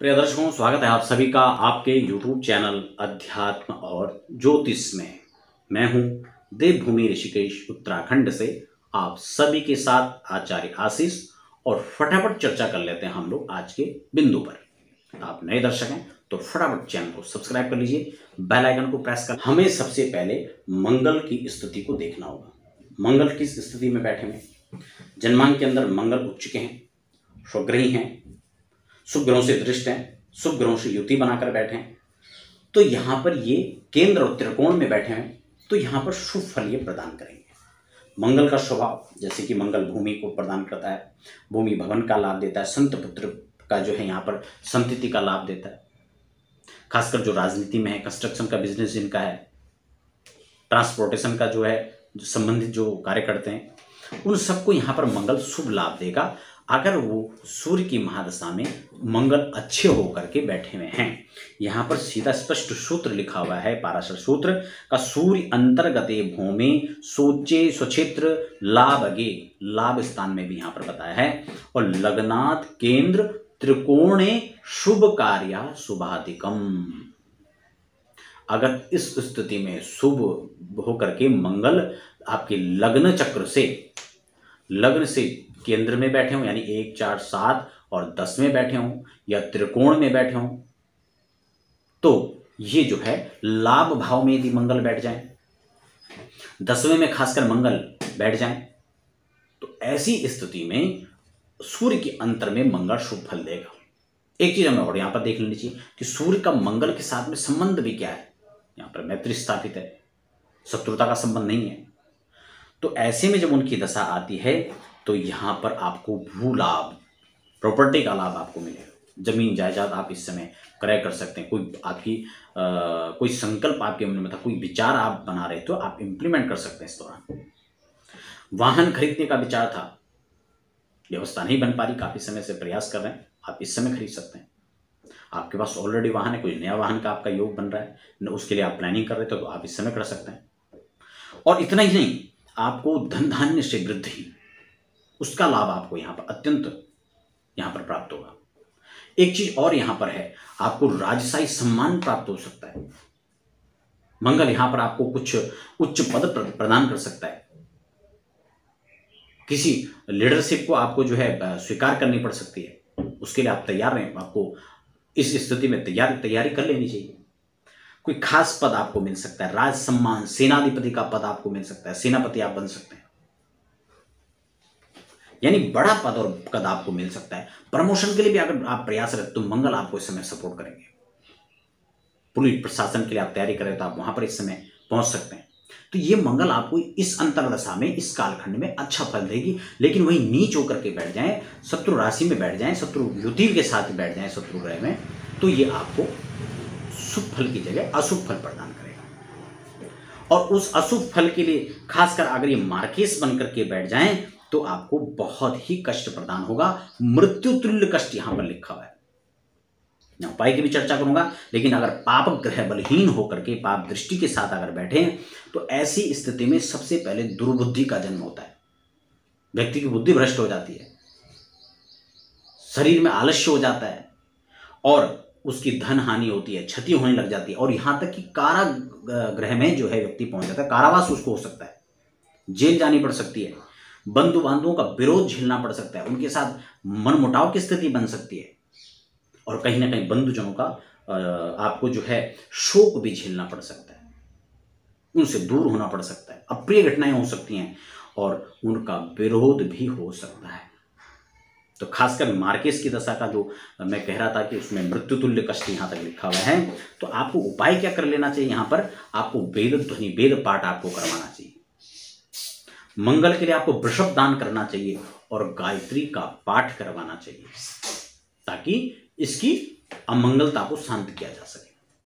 प्रिय दर्शकों, स्वागत है आप सभी का आपके YouTube चैनल अध्यात्म और ज्योतिष में। मैं हूं देवभूमि ऋषिकेश उत्तराखंड से आप सभी के साथ आचार्य आशीष। और फटाफट चर्चा कर लेते हैं हम लोग आज के बिंदु पर। आप नए दर्शक हैं तो फटाफट चैनल को सब्सक्राइब कर लीजिए, बेल आइकन को प्रेस कर। हमें सबसे पहले मंगल की स्थिति को देखना होगा। मंगल किस स्थिति में बैठे हैं? जन्मांक के अंदर मंगल उच्च के हैं, स्वग्रही हैं, शुभ ग्रहों से दृष्ट हैं, शुभ ग्रहों से युति बनाकर बैठे हैं। तो यहाँ पर ये केंद्र और त्रिकोण में बैठे हैं, तो यहाँ पर शुभ फल ये प्रदान करेंगे। मंगल का स्वभाव जैसे कि मंगल भूमि को प्रदान करता है, भूमि भवन का लाभ देता है, संत पुत्र का जो है यहाँ पर संतति का लाभ देता है। खासकर जो राजनीति में है, कंस्ट्रक्शन का बिजनेस जिनका है, ट्रांसपोर्टेशन का जो है संबंधित जो कार्य करते हैं, उन सबको यहाँ पर मंगल शुभ लाभ देगा अगर वो सूर्य की महादशा में मंगल अच्छे होकर के बैठे हुए हैं। यहाँ पर सीधा स्पष्ट सूत्र लिखा हुआ है, पाराशर सूत्र का, सूर्य अंतर्गते भूमि सोचे स्वक्षेत्र लाभ अगे, लाभ स्थान में भी यहाँ पर बताया है। और लग्नात् केंद्र त्रिकोणे शुभ कार्य शुभाधिकम, अगर इस स्थिति में शुभ होकर के मंगल आपके लग्न चक्र से, लग्न से केंद्र में बैठे हों, यानी 1, 4, 7 और 10 में बैठे हों, या त्रिकोण में बैठे हों, तो ये जो है लाभ भाव में यदि मंगल बैठ जाए, 10वें में खासकर मंगल बैठ जाए, तो ऐसी स्थिति में सूर्य के अंतर में मंगल शुभ फल देगा। एक चीज हमें और यहां पर देख लेनी चाहिए कि सूर्य का मंगल के साथ में संबंध भी क्या है। यहां पर मैत्री स्थापित है, शत्रुता का संबंध नहीं है। तो ऐसे में जब उनकी दशा आती है तो यहाँ पर आपको भू लाभ, प्रॉपर्टी का लाभ आपको मिलेगा। जमीन जायदाद आप इस समय क्रय कर सकते हैं। कोई आपकी कोई संकल्प आपके मन में था, कोई विचार आप बना रहे तो आप इंप्लीमेंट कर सकते हैं इस दौरान। वाहन खरीदने का विचार था, व्यवस्था नहीं बन पा रही, काफी समय से प्रयास कर रहे हैं, आप इस समय खरीद सकते हैं। आपके पास ऑलरेडी वाहन है, कोई नया वाहन का आपका योग बन रहा है, उसके लिए आप प्लानिंग कर रहे थे तो आप इस समय कर सकते हैं। और इतना ही नहीं, आपको धन धान्य से वृद्धि, उसका लाभ आपको यहाँ पर अत्यंत यहाँ पर प्राप्त होगा। एक चीज और यहाँ पर है, आपको राजशाही सम्मान प्राप्त हो सकता है। मंगल यहाँ पर आपको कुछ उच्च पद प्रदान कर सकता है। किसी लीडरशिप को आपको जो है स्वीकार करनी पड़ सकती है, उसके लिए आप तैयार रहें। आपको इस स्थिति में तैयारी कर लेनी चाहिए। कोई खास पद आपको मिल सकता है, राज सम्मान, सेनाधिपति का पद आपको मिल सकता है, सेनापति आप बन सकते हैं, यानी बड़ा पद और कद आपको मिल सकता है। प्रमोशन के लिए भी अगर आप प्रयास रखें तो मंगल आपको इस समय सपोर्ट करेंगे। पुलिस प्रशासन के लिए आप तैयारी करें तो आप वहां पर इस समय पहुंच सकते हैं। तो ये मंगल आपको इस अंतरदशा में, इस कालखंड में अच्छा फल देगी। लेकिन वही नीच होकर के बैठ जाए, शत्रु राशि में बैठ जाए, शत्रु युति के साथ बैठ जाए शत्रु ग्रह में, तो ये आपको शुभ फल की जगह अशुभ फल प्रदान करेगा। और उस अशुभ फल के लिए खासकर अगर ये मार्केस बन करके बैठ जाएं तो आपको बहुत ही कष्ट प्रदान होगा। मृत्यु तुल्य कष्ट यहां पर लिखा हुआ है। मैं उपाय की भी चर्चा करूंगा, लेकिन अगर पाप ग्रह बलहीन होकर के पाप दृष्टि के साथ अगर बैठे तो ऐसी स्थिति में सबसे पहले दुर्बुद्धि का जन्म होता है। व्यक्ति की बुद्धि भ्रष्ट हो जाती है, शरीर में आलस्य हो जाता है, और उसकी धन हानि होती है, क्षति होने लग जाती है, और यहां तक कि कारागृह में जो है व्यक्ति पहुंच जाता है। कारावास उसको हो सकता है, जेल जानी पड़ सकती है, बंधु बांधवों का विरोध झेलना पड़ सकता है, उनके साथ मनमुटाव की स्थिति बन सकती है, और कहीं ना कहीं बंधुजनों का आपको जो है शोक भी झेलना पड़ सकता है, उनसे दूर होना पड़ सकता है, अप्रिय घटनाएं हो सकती हैं, और उनका विरोध भी हो सकता है। तो खासकर मार्केस की दशा का जो मैं कह रहा था कि उसमें मृत्यु तुल्य कष्ट यहाँ तक लिखा हुआ है, तो आपको उपाय क्या कर लेना चाहिए? यहाँ पर आपको वेद ध्वनि, वेद पाठ आपको करवाना चाहिए। मंगल के लिए आपको वृषभ दान करना चाहिए और गायत्री का पाठ करवाना चाहिए, ताकि इसकी अमंगलता को शांत किया जा सके।